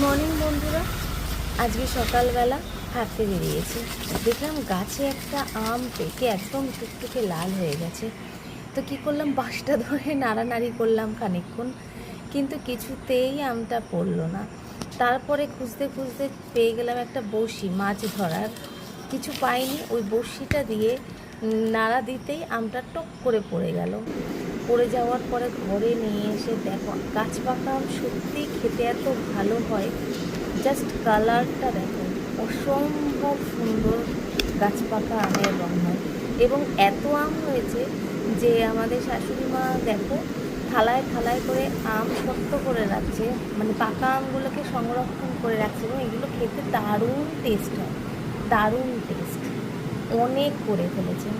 Morning বন্ধুরা, আজকে সকালবেলা হাঁটতে বেরিয়েছি। দেখলাম গাছে একটা আম পেকে একদম টুকটুকে লাল হয়ে গেছে। তো কী করলাম, বাঁশটা ধরে নাড়ানাড়ি করলাম খানিকক্ষণ, কিন্তু কিছুতেই আমটা পড়লো না। তারপরে খুঁজতে খুঁজতে পেয়ে গেলাম একটা বড়শি মাছ ধরার। কিছু পাইনি, ওই বড়শিটা দিয়ে নাড়া দিতেই আমটা টক করে পড়ে গেল। পড়ে যাওয়ার পরে ঘরে নিয়ে এসে দেখো, গাছ পাকা আম সত্যিই খেতে এত ভালো হয়। জাস্ট কালারটা দেখো, অসম্ভব সুন্দর গাছ পাকা আমের রং হয়। এবং এত আম হয়েছে যে আমাদের শাশুড়ি মা দেখো থালায় থালায় করে আম শক্ত করে রাখছে, মানে পাকা আমগুলোকে সংরক্ষণ করে রাখছে। এবং এগুলো খেতে দারুণ টেস্ট হয়, দারুণ টেস্ট, অনেক করে ফেলেছে।